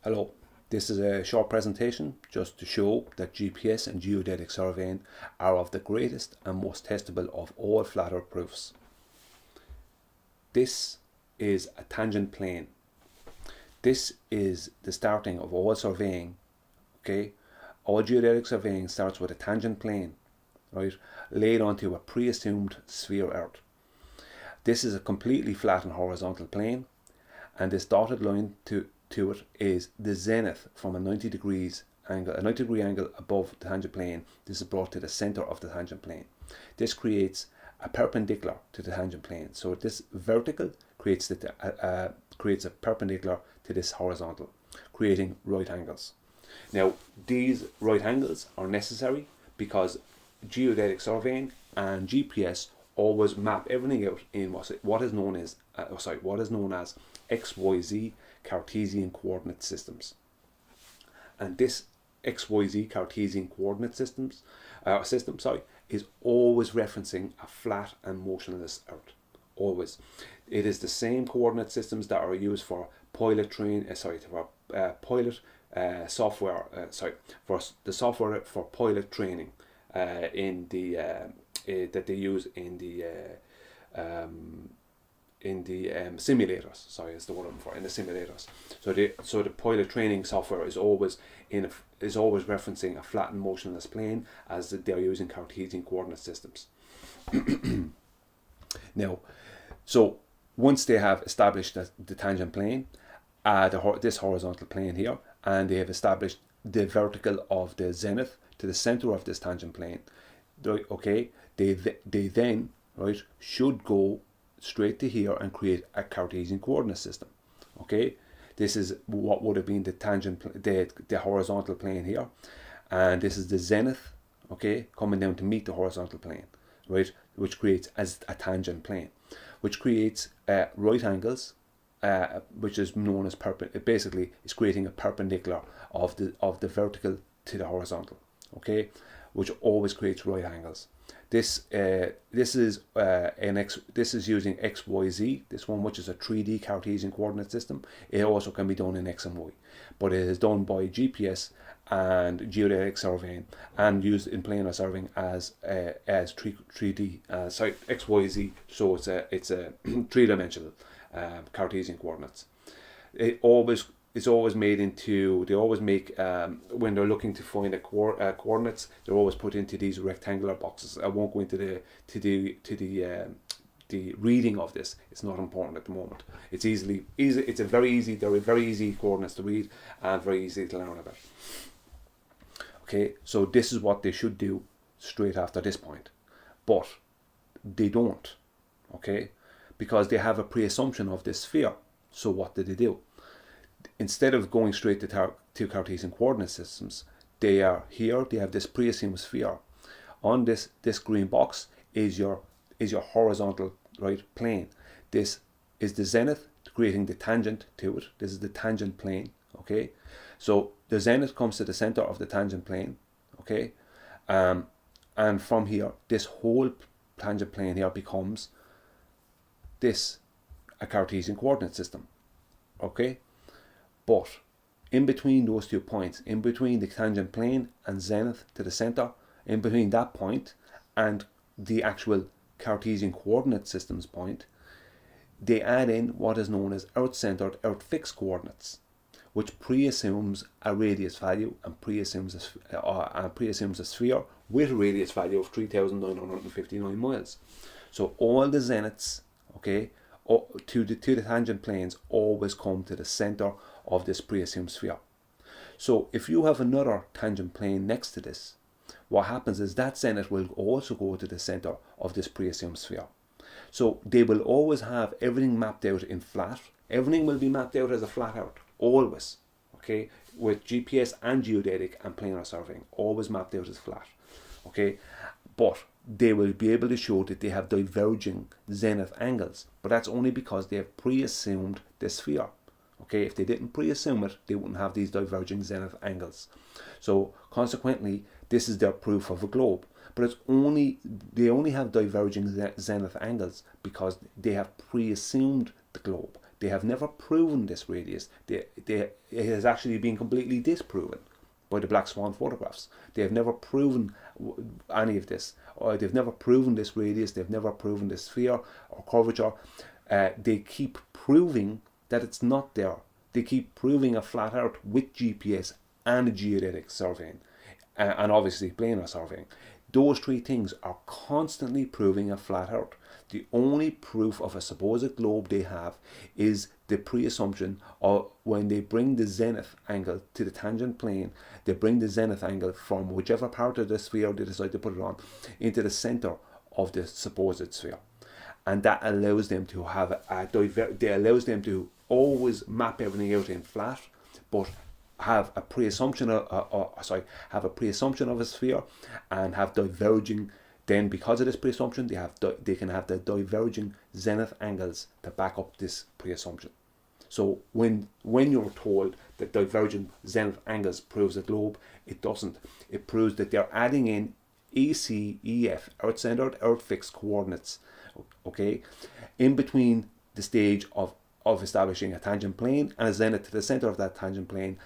Hello, this is a short presentation just to show that GPS and geodetic surveying are of the greatest and most testable of all flat earth proofs. This is a tangent plane. This is the starting of all surveying, okay? All geodetic surveying starts with a tangent plane, right, laid onto a pre-assumed sphere earth. This is a completely flat and horizontal plane, and this dotted line to it is the zenith from a 90 degree angle above the tangent plane. This is brought to the center of the tangent plane. This creates a perpendicular to the tangent plane. So this vertical creates a perpendicular to this horizontal, creating right angles. Now, these right angles are necessary because geodetic surveying and GPS always map everything out in what is known as XYZ Cartesian coordinate systems. And this XYZ Cartesian coordinate system is always referencing a flat and motionless Earth. Always. It is the same coordinate systems that are used for pilot software. For the software for pilot training that they use in the simulators. Sorry, is the word I'm for, in the simulators. So the pilot training software is always referencing a flat and motionless plane, as they're using Cartesian coordinate systems. Now, so once they have established the tangent plane, this horizontal plane here, and they have established the vertical of the zenith to the center of this tangent plane, okay, they then, right, should go straight to here and create a Cartesian coordinate system. Okay, this is what would have been the tangent, the horizontal plane here, and this is the zenith, okay, coming down to meet the horizontal plane, right, which creates as a tangent plane, which creates right angles, which is known as basically is creating a perpendicular of the vertical to the horizontal, okay, which always creates right angles. This is using XYZ, this one, which is a 3D Cartesian coordinate system. It also can be done in X and Y, but it is done by GPS and geodetic surveying and used in planar surveying as 3D XYZ. So it's a three-dimensional Cartesian coordinates. It's always made into, they always make, when they're looking to find coordinates, they're always put into these rectangular boxes. I won't go into the reading of this. It's not important at the moment. It's they're very easy coordinates to read and very easy to learn about. Okay, so this is what they should do straight after this point, but they don't, okay, because they have a pre-assumption of this sphere. So what did they do? Instead of going straight to Cartesian coordinate systems, they have this pre-assumed sphere. On this green box is your horizontal right plane. This is the zenith, creating the tangent to it. This is the tangent plane, okay? So the zenith comes to the center of the tangent plane, okay? And from here, this whole tangent plane here becomes a Cartesian coordinate system, okay? But in between those 2 points, in between the tangent plane and zenith to the center, in between that point and the actual Cartesian coordinate systems point, they add in what is known as Earth-centered, Earth-fixed coordinates, which pre-assumes a radius value and pre-assumes a sphere with a radius value of 3,959 miles. So all the zeniths, okay, to the tangent planes always come to the center of this pre-assumed sphere. So if you have another tangent plane next to this, what happens is that zenith will also go to the center of this pre-assumed sphere. So they will always have everything mapped out in flat. Everything will be mapped out as a flat Earth, always, okay, with GPS and geodetic and planar surveying, always mapped out as flat, okay, but they will be able to show that they have diverging zenith angles, but that's only because they have pre-assumed the sphere. Okay, if they didn't pre-assume it, they wouldn't have these diverging zenith angles. So consequently, this is their proof of a globe. But they only have diverging zenith angles because they have pre-assumed the globe. They have never proven this radius. It has actually been completely disproven by the black swan photographs. They have never proven any of this, or they've never proven this radius. They've never proven this sphere or curvature. They keep proving that it's not there. They keep proving a flat Earth with GPS and a geodetic surveying, and obviously planar surveying. Those three things are constantly proving a flat Earth. The only proof of a supposed globe they have is the pre-assumption of when they bring the zenith angle to the tangent plane, they bring the zenith angle from whichever part of the sphere they decide to put it on into the center of the supposed sphere. And that allows them to have allows them to always map everything out in flat, but have a pre-assumption have a pre-assumption of a sphere, and have diverging. Then, because of this pre-assumption, they can have the diverging zenith angles to back up this pre-assumption. So when you're told that divergent zenith angles proves a globe, it doesn't. It proves that they're adding in ECEF, Earth-centered, Earth-fixed coordinates, okay, in between the stage of establishing a tangent plane and a zenith to the center of that tangent plane,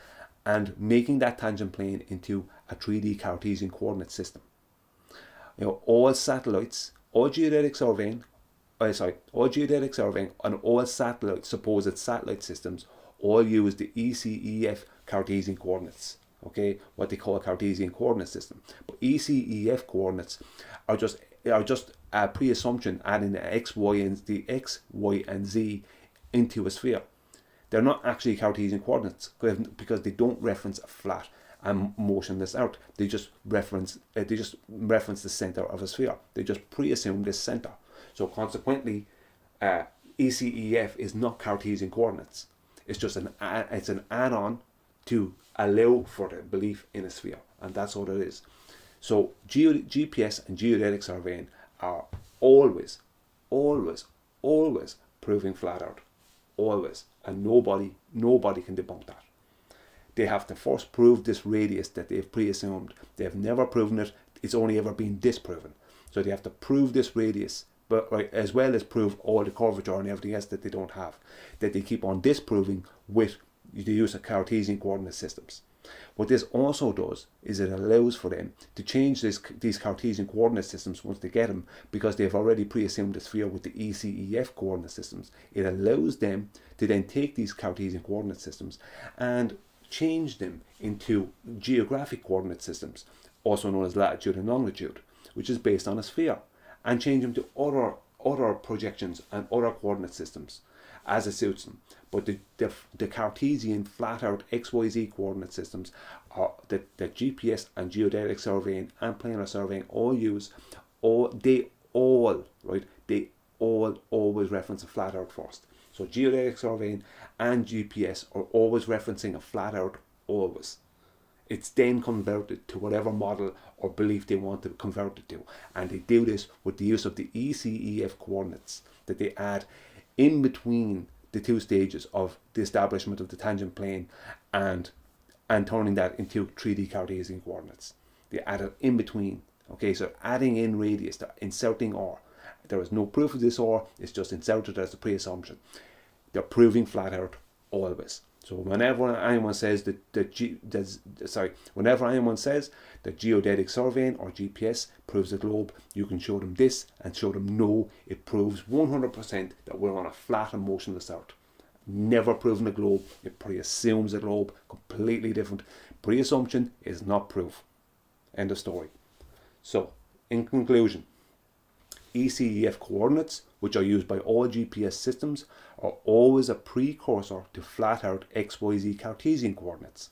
and making that tangent plane into a 3D Cartesian coordinate system. You know, all satellites, all geodetic surveying and all supposed satellite systems all use the ECEF Cartesian coordinates, okay, what they call a Cartesian coordinate system. But ECEF coordinates are just a pre-assumption adding the x, y, and z into a sphere. They're not actually Cartesian coordinates because they don't reference a flat and motionless Earth. They just reference the center of a sphere. They just pre-assume this center. So consequently, ECEF is not Cartesian coordinates. It's just an add-on to allow for the belief in a sphere, and that's what it is. So GPS and geodetic surveying are always proving flat Earth, always, and nobody can debunk that. They have to first prove this radius that they've pre-assumed. They've never proven it. It's only ever been disproven. So they have to prove this radius, but as well as prove all the curvature and everything else that they don't have, that they keep on disproving with the use of Cartesian coordinate systems. What this also does is it allows for them to change these Cartesian coordinate systems once they get them, because they've already pre-assumed the sphere with the ECEF coordinate systems. It allows them to then take these Cartesian coordinate systems and change them into geographic coordinate systems, also known as latitude and longitude, which is based on a sphere, and change them to other projections and other coordinate systems as it suits them. But the Cartesian flat Earth XYZ coordinate systems are that GPS and geodetic surveying and planar surveying all use. They all always reference a flat Earth first. So geodetic surveying and GPS are always referencing a flat Earth, always. It's then converted to whatever model or belief they want to convert it to. And they do this with the use of the ECEF coordinates that they add in between the two stages of the establishment of the tangent plane and turning that into 3D Cartesian coordinates. They add it in between. Okay, so adding in radius, they're inserting R. There is no proof of this R, it's just inserted as a pre-assumption. They're proving flat Earth always. So whenever anyone says whenever anyone says that geodetic surveying or GPS proves a globe, you can show them this and show them no, it proves 100% that we're on a flat and motionless Earth. Never proven a globe, it pre-assumes a globe, completely different. Pre-assumption is not proof. End of story. So, in conclusion, ECEF coordinates, which are used by all GPS systems, are always a precursor to flat Earth XYZ Cartesian coordinates.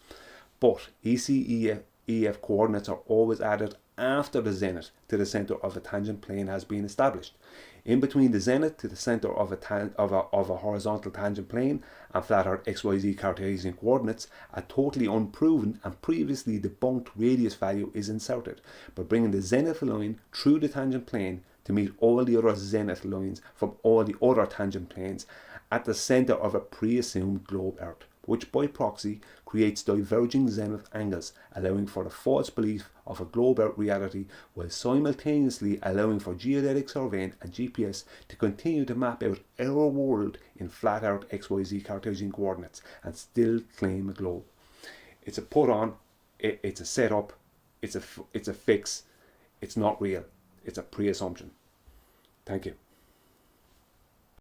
But ECEF coordinates are always added after the zenith to the center of a tangent plane has been established. In between the zenith to the center of a horizontal tangent plane and flat Earth XYZ Cartesian coordinates, a totally unproven and previously debunked radius value is inserted by bringing the zenith line through the tangent plane to meet all the other zenith lines from all the other tangent planes at the center of a pre-assumed globe Earth. which by proxy creates diverging zenith angles, allowing for the false belief of a globe Earth reality, while simultaneously allowing for geodetic surveying and GPS to continue to map out our world in flat Earth XYZ Cartesian coordinates and still claim a globe. It's a put on, it's a setup, it's a fix, it's not real, it's a pre-assumption. Thank you.